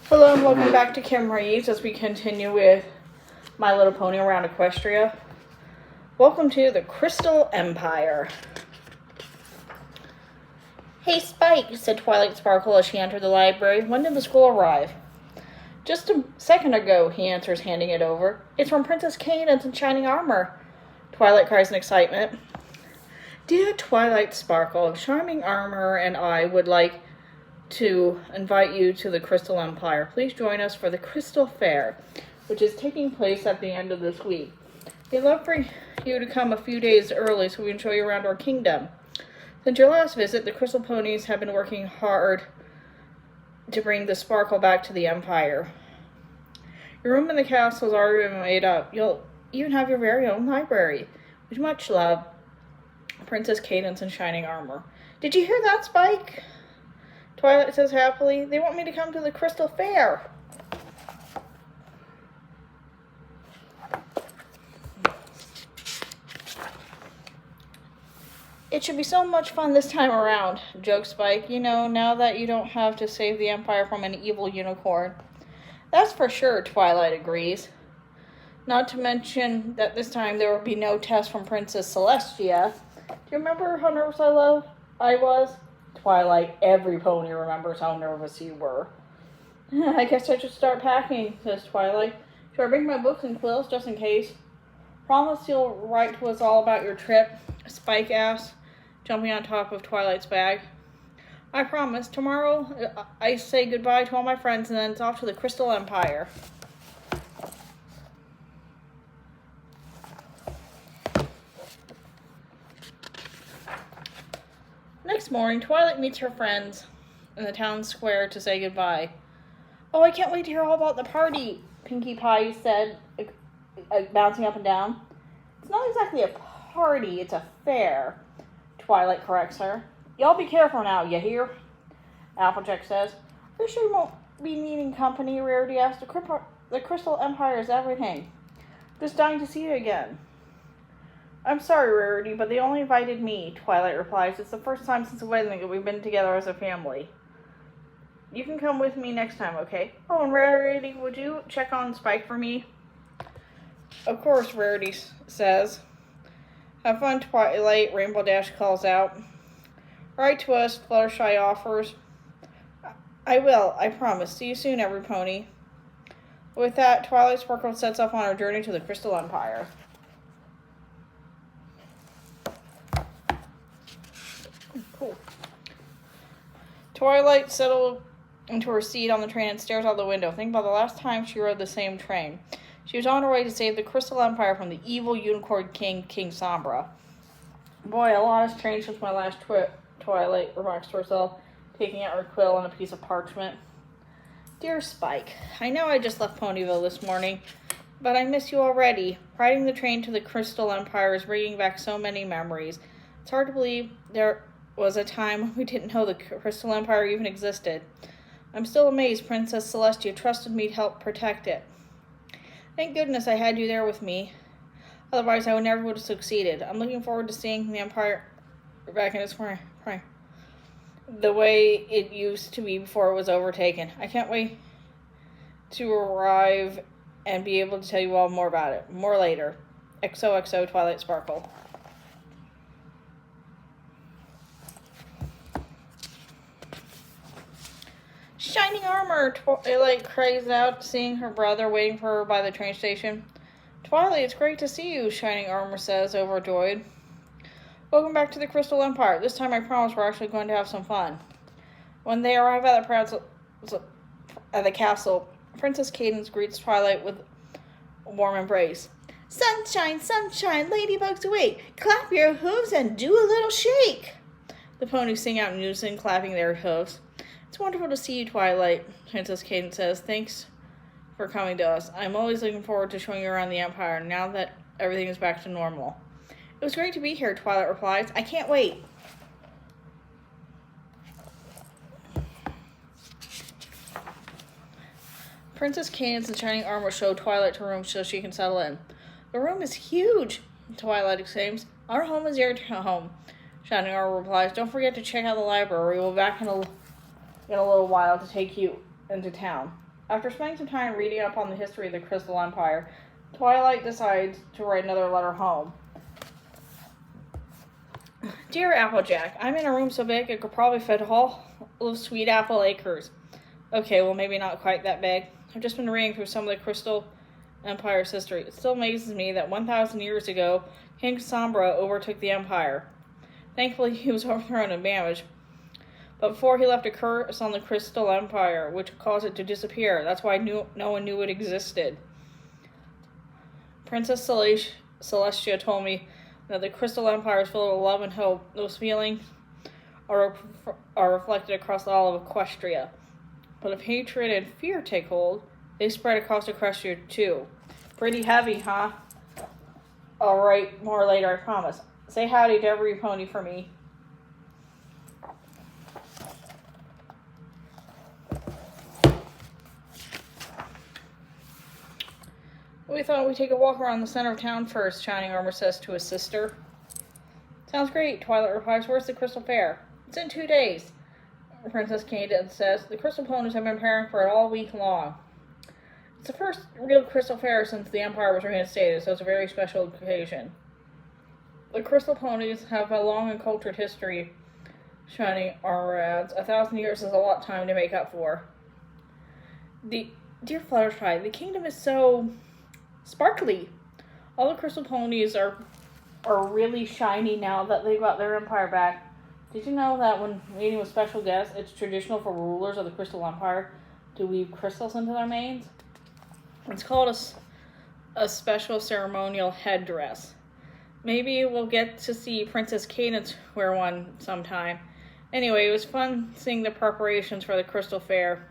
Hello and welcome back to Kim Reads as we continue with My Little Pony around Equestria. Welcome to the Crystal Empire. Hey Spike, said Twilight Sparkle as she entered the library. When did the school arrive? Just a second ago, he answers, handing it over. It's from Princess Cadence and Shining Armor, Twilight cries in excitement. Dear Twilight Sparkle, Shining Armor and I would like to invite you to the Crystal Empire. Please join us for the Crystal Fair, which is taking place at the end of this week. We'd love for you to come a few days early so we can show you around our kingdom. Since your last visit, the Crystal Ponies have been working hard to bring the sparkle back to the Empire. Your room in the castle is already been made up. You'll even have your very own library. With much love, Princess Cadence and Shining Armor. Did you hear that, Spike? Twilight says happily, they want me to come to the Crystal Fair. It should be so much fun this time around, joked Spike. You know, now that you don't have to save the Empire from an evil unicorn. That's for sure, Twilight agrees. Not to mention that this time there will be no test from Princess Celestia. Do you remember how nervous I was? Twilight, every pony remembers how nervous you were. I guess I should start packing, says Twilight. Should I bring my books and quills just in case? Promise you'll write to us all about your trip, Spike asks, jumping on top of Twilight's bag. I promise. Tomorrow I say goodbye to all my friends and then it's off to the Crystal Empire. Next morning, Twilight meets her friends in the town square to say goodbye. Oh, I can't wait to hear all about the party, Pinkie Pie said, bouncing up and down. It's not exactly a party, it's a fair, Twilight corrects her. Y'all be careful now, you hear? Applejack says. Are you sure you won't be needing company, Rarity asked. The Crystal Empire is everything. Just dying to see you again. I'm sorry, Rarity, but they only invited me, Twilight replies. It's the first time since the wedding that we've been together as a family. You can come with me next time, okay? Oh, and Rarity, would you check on Spike for me? Of course, Rarity says. Have fun, Twilight, Rainbow Dash calls out. Write to us, Fluttershy offers. I will, I promise. See you soon, every pony. With that, Twilight Sparkle sets off on her journey to the Crystal Empire. Cool. Twilight settled into her seat on the train and stares out the window. Think about the last time she rode the same train. She was on her way to save the Crystal Empire from the evil unicorn king, King Sombra. Boy, a lot has changed since my last trip, Twilight remarks to herself, taking out her quill and a piece of parchment. Dear Spike, I know I just left Ponyville this morning, but I miss you already. Riding the train to the Crystal Empire is bringing back so many memories. It's hard to believe there was a time when we didn't know the Crystal Empire even existed. I'm still amazed Princess Celestia trusted me to help protect it. Thank goodness I had you there with me. Otherwise, I would never have succeeded. I'm looking forward to seeing the Empire back in its prime. The way it used to be before it was overtaken. I can't wait to arrive and be able to tell you all more about it. More later. XOXO Twilight Sparkle. Shining Armor! Twilight cries out, seeing her brother waiting for her by the train station. Twilight, it's great to see you, Shining Armor says, overjoyed. Welcome back to the Crystal Empire. This time I promise we're actually going to have some fun. When they arrive at the castle, Princess Cadence greets Twilight with a warm embrace. Sunshine, sunshine, ladybugs awake. Clap your hooves and do a little shake. The ponies sing out in unison, clapping their hooves. It's wonderful to see you, Twilight, Princess Cadence says. Thanks for coming to us. I'm always looking forward to showing you around the Empire now that everything is back to normal. It was great to be here, Twilight replies. I can't wait. Princess Cadence and Shining Armor show Twilight her room so she can settle in. The room is huge, Twilight exclaims. Our home is your home, Shining Armor replies. Don't forget to check out the library. We'll be back in a little while to take you into town. After spending some time reading up on the history of the Crystal Empire, Twilight decides to write another letter home. Dear Applejack, I'm in a room so big it could probably fit all of Sweet Apple Acres. Okay, well maybe not quite that big. I've just been reading through some of the Crystal Empire's history. It still amazes me that 1,000 years ago, King Sombra overtook the Empire. Thankfully, he was overthrown and damaged. But before he left a curse on the Crystal Empire, which caused it to disappear. That's why no one knew it existed. Princess Celestia told me that the Crystal Empire is full of love and hope. Those feelings are reflected across all of Equestria. But if hatred and fear take hold, they spread across Equestria too. Pretty heavy, huh? Alright, more later, I promise. Say howdy to every pony for me. We thought we'd take a walk around the center of town first, Shining Armor says to his sister. Sounds great, Twilight replies. Where's the Crystal Fair? It's in 2 days, Princess Cadence says. The Crystal Ponies have been preparing for it all week long. It's the first real Crystal Fair since the Empire was reinstated, so it's a very special occasion. The Crystal Ponies have a long and cultured history, Shining Armor adds. 1,000 years is a lot of time to make up for. Dear Fluttershy, the kingdom is so sparkly. All the Crystal Ponies are really shiny now that they've got their empire back. Did you know that when meeting with special guests, it's traditional for rulers of the Crystal Empire to weave crystals into their manes? It's called a special ceremonial headdress. Maybe we'll get to see Princess Cadence wear one sometime. Anyway, it was fun seeing the preparations for the Crystal Fair.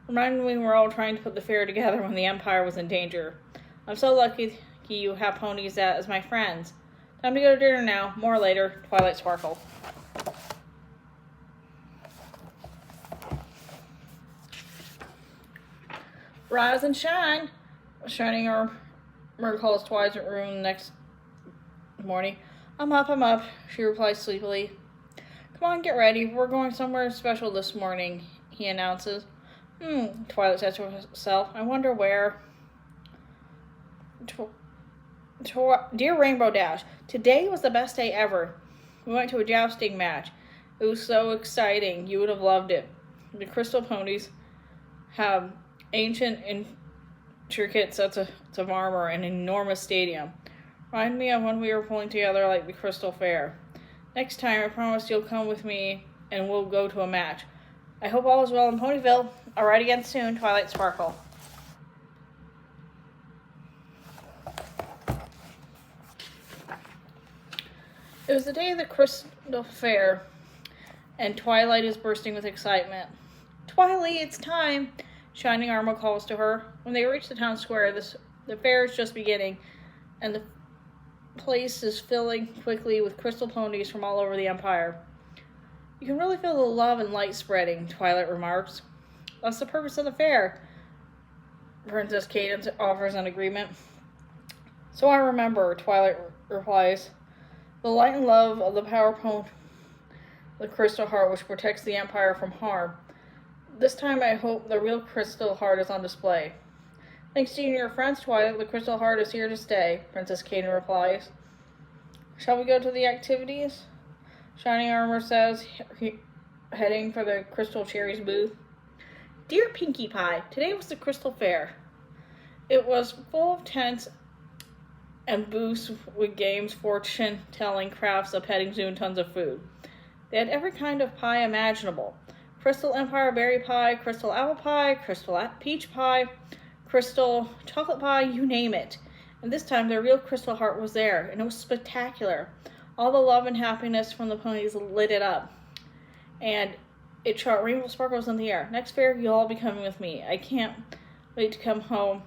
Reminded me we were all trying to put the fair together when the Empire was in danger. I'm so lucky you have ponies as my friends. Time to go to dinner now. More later. Twilight Sparkle. Rise and shine. Shining Armor calls Twilight's room next morning. I'm up, she replies sleepily. Come on, get ready. We're going somewhere special this morning, he announces. Twilight says to herself. I wonder where. Dear Rainbow Dash, today was the best day ever. We went to a jousting match. It was so exciting. You would have loved it. The Crystal Ponies have ancient, intricate sets of armor and an enormous stadium. Remind me of when we were pulling together like the Crystal Fair. Next time, I promise you'll come with me and we'll go to a match. I hope all is well in Ponyville. All right, again soon, Twilight Sparkle. It was the day of the Crystal Fair, and Twilight is bursting with excitement. Twilight, it's time! Shining Armor calls to her. When they reach the town square, the fair is just beginning, and the place is filling quickly with crystal ponies from all over the Empire. You can really feel the love and light spreading, Twilight remarks. That's the purpose of the fair, Princess Cadence offers an agreement. So I remember, Twilight replies. The light and love of the power pony, the crystal heart which protects the Empire from harm. This time I hope the real crystal heart is on display. Thanks to you and your friends, Twilight, the crystal heart is here to stay, Princess Cadence replies. Shall we go to the activities? Shining Armor says, heading for the Crystal Cherries booth. Dear Pinkie Pie, today was the Crystal Fair. It was full of tents and booths with games, fortune-telling, crafts, a petting zoo, and tons of food. They had every kind of pie imaginable. Crystal Empire berry pie, crystal apple pie, crystal peach pie, crystal chocolate pie, you name it. And this time the real crystal heart was there, and it was spectacular. All the love and happiness from the ponies lit it up. And it shot rainbow sparkles in the air. Next fair, you'll all be coming with me. I can't wait to come home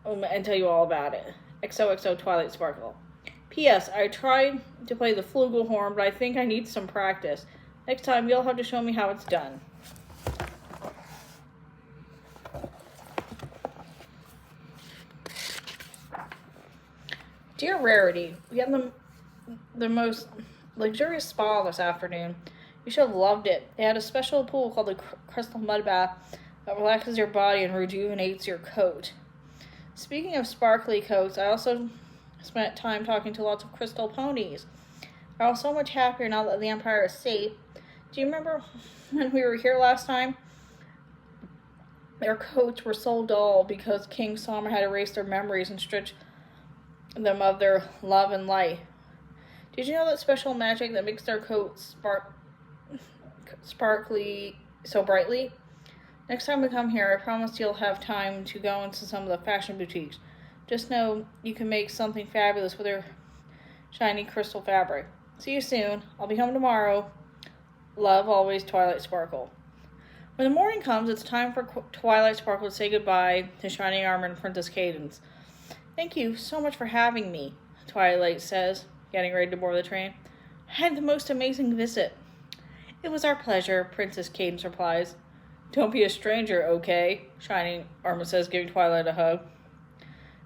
and tell you all about it. XOXO Twilight Sparkle. P.S. I tried to play the flugelhorn, but I think I need some practice. Next time, you'll have to show me how it's done. Dear Rarity, we had the most luxurious spa this afternoon. You should have loved it. They had a special pool called the Crystal Mud Bath that relaxes your body and rejuvenates your coat. Speaking of sparkly coats, I also spent time talking to lots of crystal ponies. I was so much happier now that the Empire is safe. Do you remember when we were here last time? Their coats were so dull because King Summer had erased their memories and stripped them of their love and light. Did you know that special magic that makes their coats sparkly so brightly? Next time we come here, I promise you'll have time to go into some of the fashion boutiques. Just know you can make something fabulous with your shiny crystal fabric. See you soon. I'll be home tomorrow. Love, always, Twilight Sparkle. When the morning comes, it's time for Twilight Sparkle to say goodbye to Shining Armor and Princess Cadence. Thank you so much for having me, Twilight says, getting ready to board the train. I had the most amazing visit. It was our pleasure, Princess Cadence replies. Don't be a stranger, okay? Shining Armor says, giving Twilight a hug.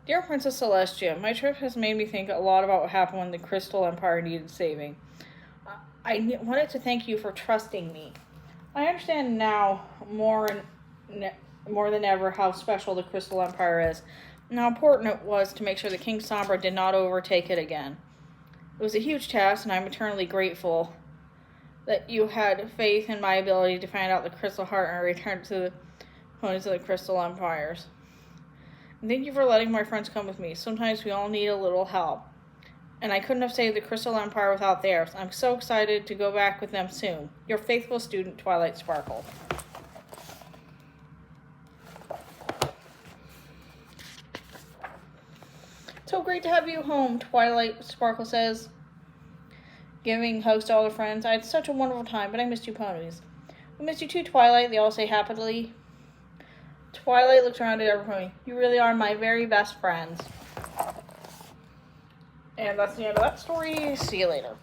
Dear Princess Celestia, my trip has made me think a lot about what happened when the Crystal Empire needed saving. I wanted to thank you for trusting me. I understand now more than ever how special the Crystal Empire is, and how important it was to make sure that King Sombra did not overtake it again. It was a huge task, and I'm eternally grateful that you had faith in my ability to find out the Crystal Heart and return to the ponies of the Crystal Empires. And thank you for letting my friends come with me. Sometimes we all need a little help. And I couldn't have saved the Crystal Empire without theirs. I'm so excited to go back with them soon. Your faithful student, Twilight Sparkle. So great to have you home, Twilight Sparkle says, giving hugs to all their friends. I had such a wonderful time, but I missed you ponies. We missed you too, Twilight, they all say happily. Twilight looks around at every pony. You really are my very best friends. And that's the end of that story. See you later.